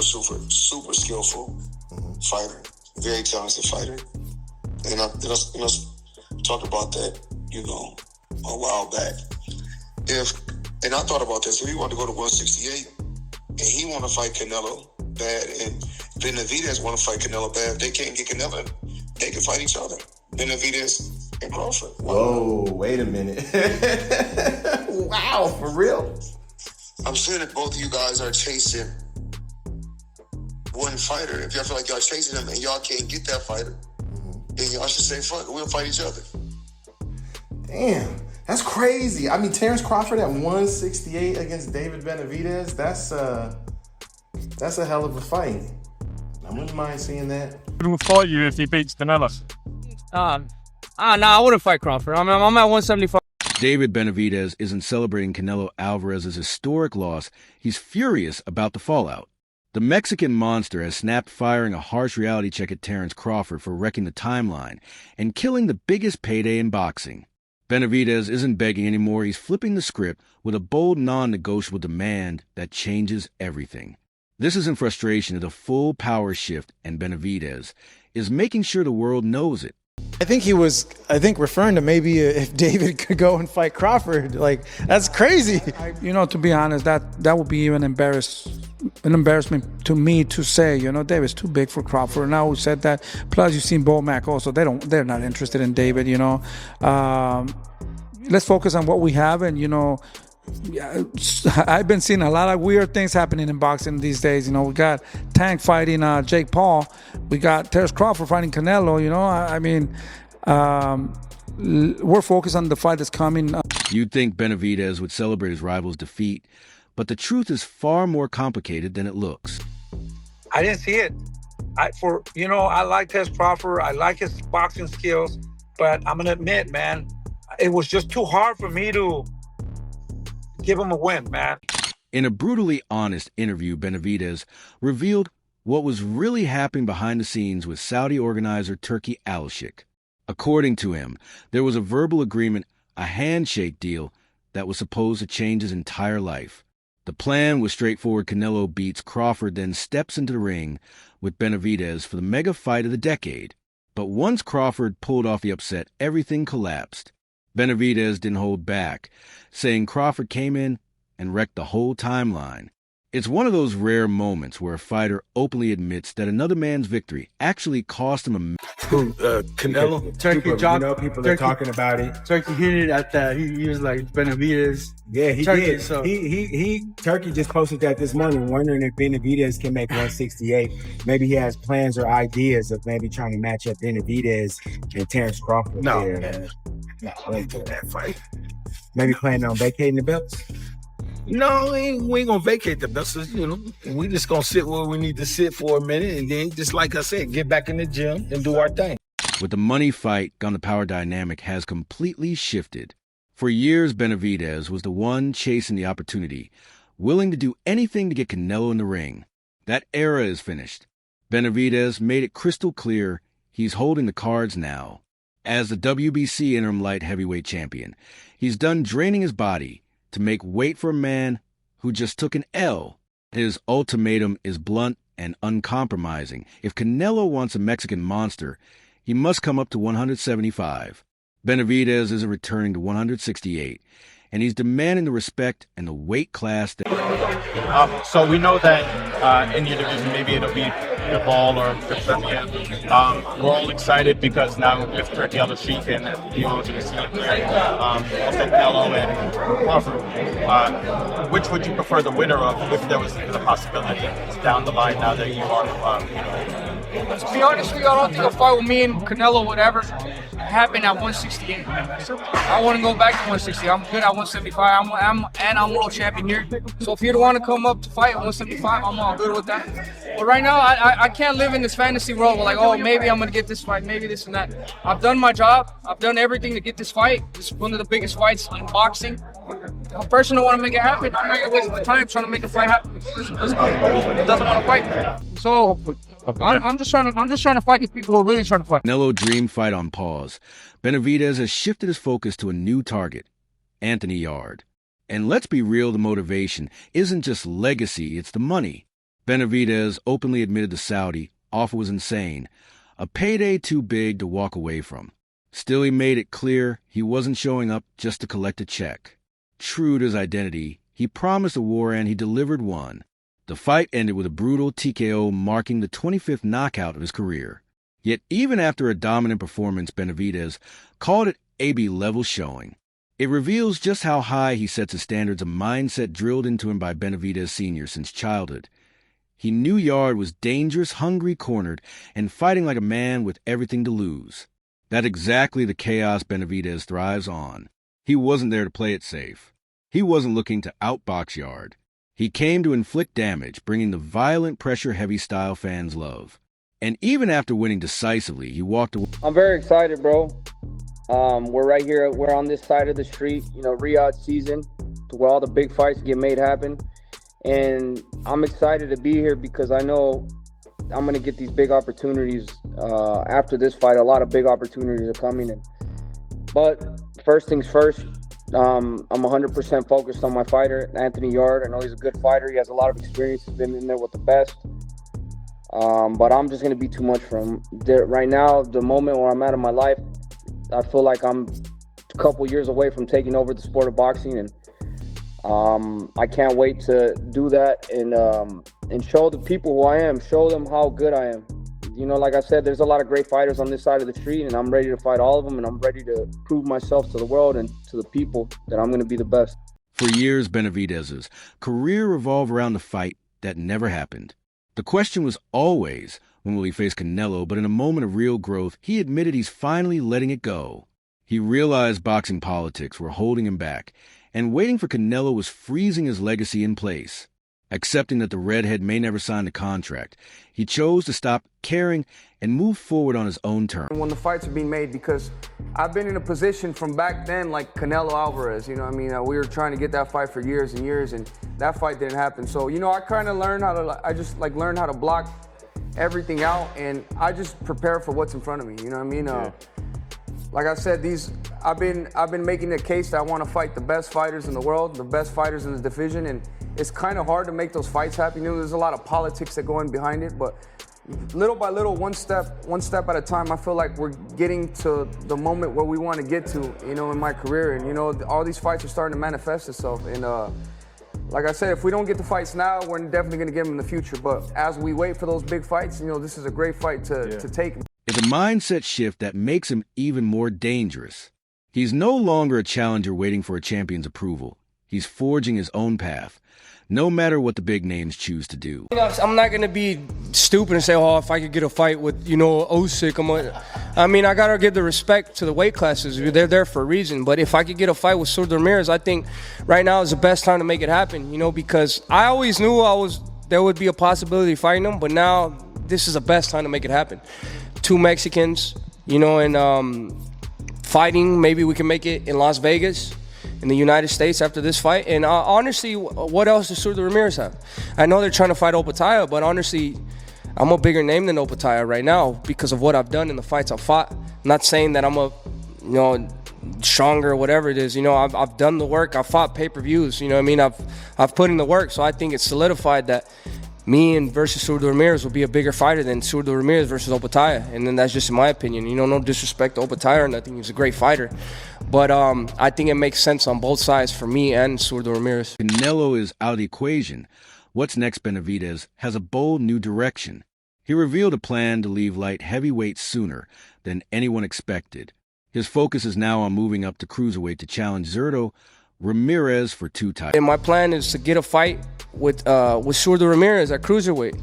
super skillful fighter, very talented fighter. And I talked about that, a while back. And I thought about this, if he wanted to go to 168 and he want to fight Canelo bad and Benavidez want to fight Canelo bad, if they can't get Canelo, they can fight each other. Benavidez and Crawford. Whoa, wait a minute. Wow, for real? I'm saying that both of you guys are chasing one fighter. If y'all feel like y'all chasing him and y'all can't get that fighter, then y'all should say, fuck it, we'll fight each other. Damn, that's crazy. I mean, Terence Crawford at 168 against David Benavidez, that's a hell of a fight. I wouldn't mind seeing that. Who would fight you if he beats Canelo? Nah, I wouldn't fight Crawford. I'm at 175. David Benavidez isn't celebrating Canelo Alvarez's historic loss. He's furious about the fallout. The Mexican monster has snapped, firing a harsh reality check at Terence Crawford for wrecking the timeline and killing the biggest payday in boxing. Benavidez isn't begging anymore. He's flipping the script with a bold, non-negotiable demand that changes everything. This is in frustration at a full power shift, and Benavidez is making sure the world knows it. I think he was, referring to maybe if David could go and fight Crawford. Like, that's crazy. To be honest, that would be even an embarrassment to me to say, David's too big for Crawford. Now who said that? Plus, you've seen Bo Mack also. They're not interested in David, Let's focus on what we have, and, I've been seeing a lot of weird things happening in boxing these days. We got Tank fighting Jake Paul. We got Terence Crawford fighting Canelo. We're focused on the fight that's coming. You'd think Benavidez would celebrate his rival's defeat, but the truth is far more complicated than it looks. I didn't see it. I like Terence Crawford. I like his boxing skills, but I'm gonna admit, man, it was just too hard for me to give him a win, man. In a brutally honest interview, Benavidez revealed what was really happening behind the scenes with Saudi organizer Turki Al-Sheikh. According to him, there was a verbal agreement, a handshake deal, that was supposed to change his entire life. The plan was straightforward. Canelo beats Crawford, then steps into the ring with Benavidez for the mega fight of the decade. But once Crawford pulled off the upset, everything collapsed. Benavidez didn't hold back, saying Crawford came in and wrecked the whole timeline. It's one of those rare moments where a fighter openly admits that another man's victory actually cost him a... Canelo? Turkey people are talking about it. Turkey hit it at that. He was like, Benavidez. Yeah, he Turkey, did. So. Turkey just posted that this morning, wondering if Benavidez can make 168. Maybe he has plans or ideas of maybe trying to match up Benavidez and Terence Crawford. No, man. Into that fight. Maybe planning on vacating the belts? No, we ain't gonna vacate the belts. We just gonna sit where we need to sit for a minute, and then, just like I said, get back in the gym and do our thing. With the money fight, the power dynamic has completely shifted. For years, Benavidez was the one chasing the opportunity, willing to do anything to get Canelo in the ring. That era is finished. Benavidez made it crystal clear he's holding the cards now. As the WBC interim light heavyweight champion, he's done draining his body to make weight for a man who just took an L. His ultimatum is blunt and uncompromising. If Canelo wants a Mexican monster, he must come up to 175. Benavidez isn't returning to 168, and he's demanding the respect and the weight class that... So we know that in your division, maybe it'll be Ball or Crimea. We're all excited because now with Turkey on the feet and to the scene here, also Canelo and Crawford. Which would you prefer the winner of if there was a possibility down the line now that you are, To be honest with you, I don't think a fight with me and Canelo would ever happen at 168. I want to go back to 160. I'm good at 175. I'm world champion here. So if you'd want to come up to fight at 175, I'm all good with that. But right now, I can't live in this fantasy world where, like, oh, maybe I'm going to get this fight, maybe this and that. I've done my job. I've done everything to get this fight. It's one of the biggest fights in boxing. A person don't want to make it happen. I'm not going to waste my time trying to make a fight happen. It doesn't want to fight. So I'm just trying to fight these people who are really trying to fight. Canelo dream fight on pause. Benavidez has shifted his focus to a new target, Anthony Yarde. And let's be real, the motivation isn't just legacy, it's the money. Benavidez openly admitted the Saudi offer was insane, a payday too big to walk away from. Still, he made it clear he wasn't showing up just to collect a check. True to his identity, he promised a war and he delivered one. The fight ended with a brutal TKO marking the 25th knockout of his career. Yet even after a dominant performance, Benavidez called it AB-level showing. It reveals just how high he sets his standards, a mindset drilled into him by Benavidez Sr. since childhood. He knew Yard was dangerous, hungry, cornered, and fighting like a man with everything to lose. That's exactly the chaos Benavidez thrives on. He wasn't there to play it safe. He wasn't looking to outbox Yard. He came to inflict damage, bringing the violent, pressure-heavy style fans love. And even after winning decisively, he walked away. I'm very excited, bro. We're right here. We're on this side of the street, Riyadh season, where all the big fights get made happen. And I'm excited to be here because I know I'm going to get these big opportunities after this fight. A lot of big opportunities are coming. But first things first, I'm 100% focused on my fighter, Anthony Yard. I know he's a good fighter. He has a lot of experience. He's been in there with the best. But I'm just going to be too much for him. Right now, the moment where I'm at in my life, I feel like I'm a couple years away from taking over the sport of boxing, and I can't wait to do that and show the people who I am, show them how good I am. Like I said, there's a lot of great fighters on this side of the street, and I'm ready to fight all of them, and I'm ready to prove myself to the world and to the people that I'm going to be the best. For years, Benavidez's career revolved around the fight that never happened. The question was always, when will he face Canelo? But in a moment of real growth, he admitted he's finally letting it go. He realized boxing politics were holding him back, and waiting for Canelo was freezing his legacy in place. Accepting that the redhead may never sign the contract, he chose to stop caring and move forward on his own terms. When the fights are being made, because I've been in a position from back then like Canelo Alvarez, we were trying to get that fight for years and years, and that fight didn't happen. So, I kind of learned learned how to block everything out, and I just prepare for what's in front of me, Like I said, I've been making a case that I want to fight the best fighters in the world, the best fighters in the division, and it's kind of hard to make those fights happen. There's a lot of politics that go in behind it, but little by little, one step at a time, I feel like we're getting to the moment where we want to get to, in my career. And, all these fights are starting to manifest itself. And like I said, if we don't get the fights now, we're definitely going to get them in the future. But as we wait for those big fights, this is a great fight to take. It's a mindset shift that makes him even more dangerous. He's no longer a challenger waiting for a champion's approval. He's forging his own path, no matter what the big names choose to do. I'm not going to be stupid and say, if I could get a fight with, Usyk, I got to give the respect to the weight classes. They're there for a reason. But if I could get a fight with Surdo Ramirez, I think right now is the best time to make it happen, because I always knew there would be a possibility of fighting him, but now this is the best time to make it happen. Two Mexicans, and fighting, maybe we can make it in Las Vegas, in the United States after this fight. And honestly, what else does Surdo Ramirez have? I know they're trying to fight Opataya, but honestly, I'm a bigger name than Opataya right now because of what I've done in the fights I've fought. I'm not saying that I'm stronger or whatever it is. I've done the work. I've fought pay-per-views. I've put in the work. So I think it's solidified that me and versus Surdo Ramirez will be a bigger fighter than Surdo Ramirez versus Opataya. And then that's just in my opinion. No disrespect to Opataya or nothing. He's a great fighter. But I think it makes sense on both sides for me and Surdo Ramirez. Canelo is out of the equation. What's next? Benavidez has a bold new direction. He revealed a plan to leave light heavyweight sooner than anyone expected. His focus is now on moving up to cruiserweight to challenge Surdo Ramirez for 2 titles. And my plan is to get a fight with Surdo Ramirez at cruiserweight.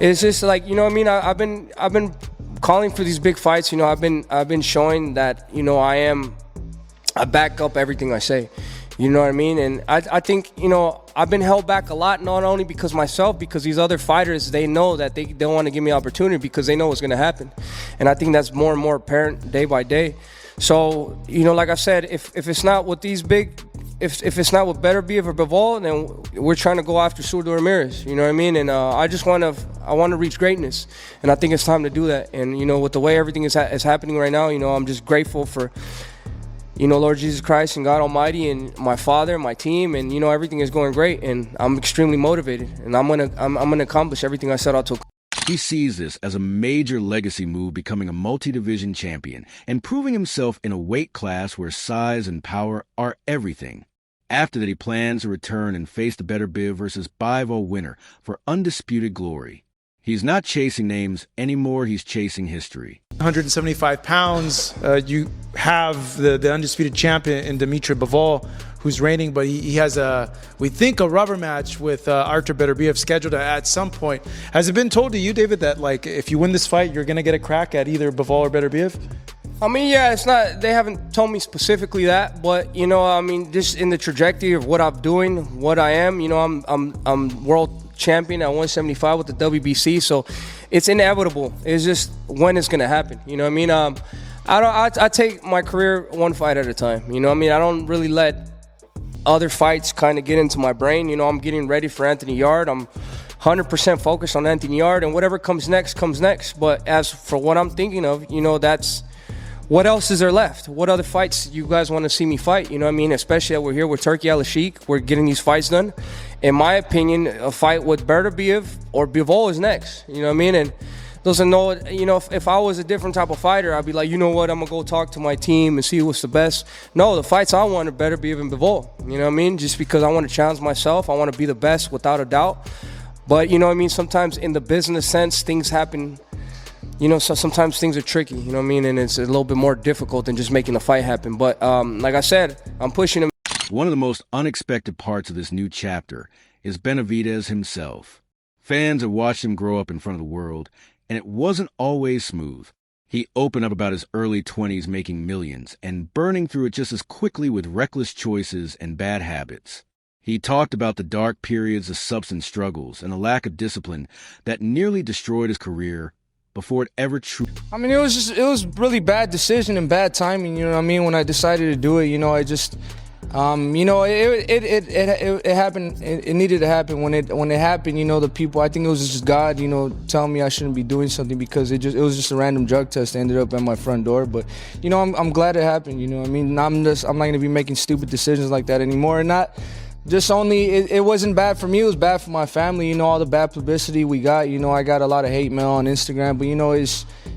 It's just like, I've been calling for these big fights. I've been showing that I back up everything I say. You know what I mean? And I think, I've been held back a lot, not only because these other fighters, they know that they don't want to give me opportunity because they know what's going to happen. And I think that's more and more apparent day by day. So, like I said, if it's not with these big, if it's not with Beterbiev or Bivol, then we're trying to go after Surdo Ramirez. You know what I mean? And I want to reach greatness, and I think it's time to do that. And with the way everything is happening right now, I'm just grateful for Lord Jesus Christ and God Almighty and my father, my team, and everything is going great, and I'm extremely motivated, and I'm gonna accomplish everything I set out to. He sees this as a major legacy move, becoming a multi-division champion and proving himself in a weight class where size and power are everything. After that, he plans to return and face the Beterbiev versus Bivol winner for undisputed glory. He's not chasing names anymore, he's chasing history. 175 pounds, you have the undisputed champion in Dmitry Bivol, who's reigning, but he has we think a rubber match with Artur Beterbiev scheduled at some point. Has it been told to you, David, that like if you win this fight, you're gonna get a crack at either Bivol or Beterbiev? I mean, yeah, it's not. They haven't told me specifically that, but just in the trajectory of what I'm doing, what I am, I'm world champion at 175 with the WBC, so it's inevitable. It's just when it's gonna happen. I take my career one fight at a time. I don't really let other fights kind of get into my brain. I'm getting ready for Anthony Yarde. I'm 100% focused on Anthony Yarde, and whatever comes next comes next. But as for what I'm thinking of, that's what else is there left? What other fights you guys want to see me fight? Especially that we're here with Turki Al-Sheikh. We're getting these fights done. In my opinion, a fight with Beterbiev or Bivol is next. And doesn't know, if I was a different type of fighter, I'd be like, I'm going to go talk to my team and see what's the best. No, the fights I want are Beterbiev and Bivol. Just because I want to challenge myself. I want to be the best without a doubt. But, sometimes in the business sense, things happen. So sometimes things are tricky, and it's a little bit more difficult than just making the fight happen. But like I said, I'm pushing him. One of the most unexpected parts of this new chapter is Benavidez himself. Fans have watched him grow up in front of the world, and it wasn't always smooth. He opened up about his early 20s making millions and burning through it just as quickly with reckless choices and bad habits. He talked about the dark periods of substance struggles and a lack of discipline that nearly destroyed his career before it ever truly. It was really bad decision and bad timing. When I decided to do it, I just, it happened. It needed to happen. When it happened, the people. I think it was just God, telling me I shouldn't be doing something because it was just a random drug test that ended up at my front door. But I'm glad it happened. I'm not gonna be making stupid decisions like that anymore. And not. Just only, it wasn't bad for me, it was bad for my family, all the bad publicity we got, I got a lot of hate mail on Instagram, but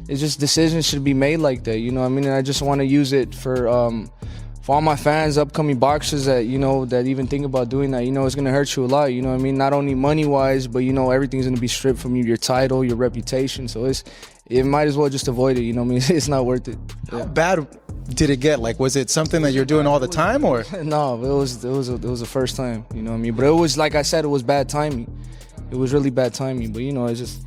it's just decisions should be made like that, and I just want to use it for all my fans, upcoming boxers that, that even think about doing that, it's going to hurt you a lot, not only money-wise, but, everything's going to be stripped from you, your title, your reputation, so it might as well just avoid it, it's not worth it. Yeah. How bad did it get? Like, was it something that you're doing all the time, or? No, it was the first time, But it was, like I said, it was bad timing. It was really bad timing, but it's just.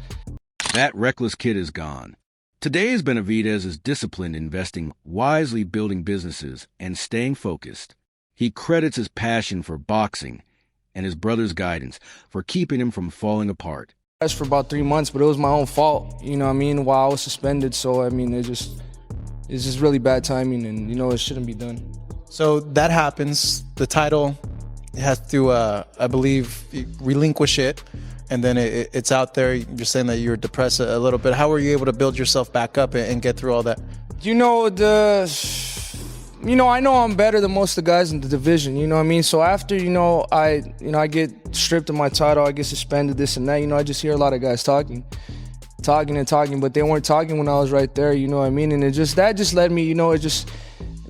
That reckless kid is gone. Today's Benavidez is disciplined, investing wisely, building businesses, and staying focused. He credits his passion for boxing and his brother's guidance for keeping him from falling apart. For about 3 months, but it was my own fault, while I was suspended. So, it's just really bad timing, and, it shouldn't be done. So that happens. The title has to, I believe, relinquish it, and then it's out there. You're saying that you were depressed a little bit. How were you able to build yourself back up and get through all that? I know I'm better than most of the guys in the division, So after, I get stripped of my title, I get suspended, this and that, I just hear a lot of guys talking, but they weren't talking when I was right there, And that just led me,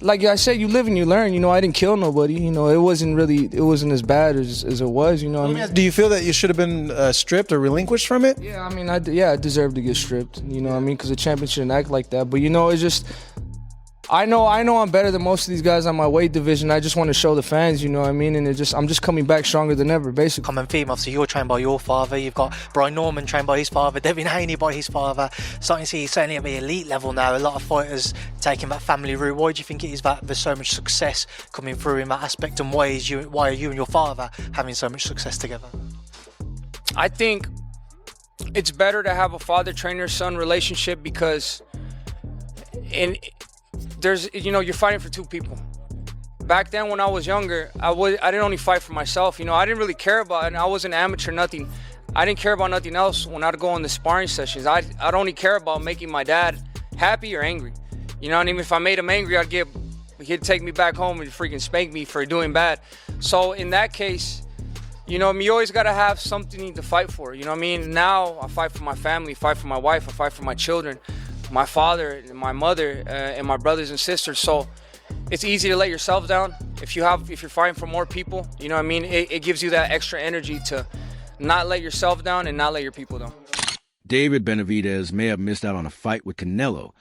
like I said, you live and you learn, I didn't kill nobody, it wasn't as bad as it was, Do you feel that you should have been stripped or relinquished from it? Yeah, I deserve to get stripped, because the champion shouldn't act like that, but it's just, I know I'm better than most of these guys on my weight division. I just want to show the fans, And I'm just coming back stronger than ever, basically. Common theme, obviously, you're trained by your father. You've got Brian Norman trained by his father, Devin Haney by his father. Starting to see certainly at the elite level now, a lot of fighters taking that family route. Why do you think it is that there's so much success coming through in that aspect, and why are you and your father having so much success together? I think it's better to have a father-trainer-son relationship because you're fighting for two people. Back then when I was younger, I didn't only fight for myself. I didn't really care about it. I was an amateur, nothing. I didn't care about nothing else when I'd go on the sparring sessions. I'd only care about making my dad happy or angry. And even if I made him angry, I'd get He'd take me back home and freaking spank me for doing bad. So in that case, you know, you always got to have something to fight for. You know what I mean? Now I fight for my family, fight for my wife, I fight for my children, my father, and my mother, and my brothers and sisters. So it's easy to let yourself down if you're fighting for more people. You know what I mean? It gives you that extra energy to not let yourself down and not let your people down. David Benavidez may have missed out on a fight with Canelo,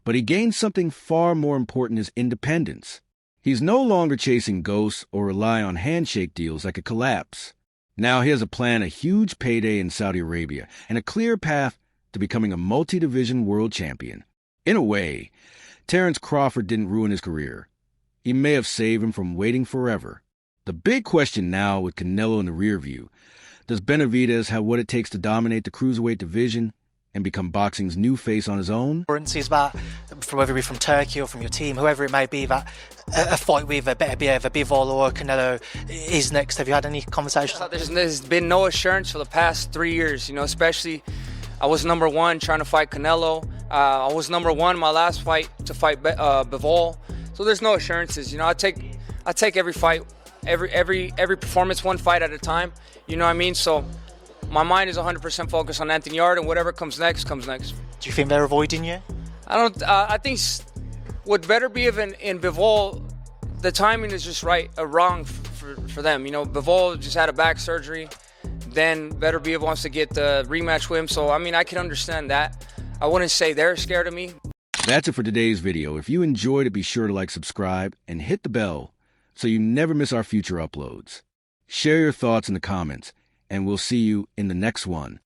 but he gained something far more important: his independence. He's no longer chasing ghosts or rely on handshake deals that could collapse. Now he has a plan, a huge payday in Saudi Arabia, and a clear path to becoming a multi-division world champion. In a way, Terence Crawford didn't ruin his career. He may have saved him from waiting forever. The big question now with Canelo in the rear view: does Benavidez have what it takes to dominate the cruiserweight division and become boxing's new face on his own? Is that, whether it be from Turkey or from your team, whoever it may be, that a fight with a Bivol or a Canelo is next? Have you had any conversations? There's been no assurance for the past 3 years, you know, especially I was number one trying to fight Canelo. I was number one my last fight to fight Bivol. So there's no assurances. You know, I take every fight, every performance one fight at a time. You know what I mean? So my mind is 100% focused on Anthony Yarde, and whatever comes next, comes next. Do you think they're avoiding you? I don't. I think what better be in Bivol, the timing is just wrong for them. You know, Bivol just had a back surgery. Then Beterbiev wants to get the rematch with him. So, I mean, I can understand that. I wouldn't say they're scared of me. That's it for today's video. If you enjoyed it, be sure to like, subscribe, and hit the bell so you never miss our future uploads. Share your thoughts in the comments, and we'll see you in the next one.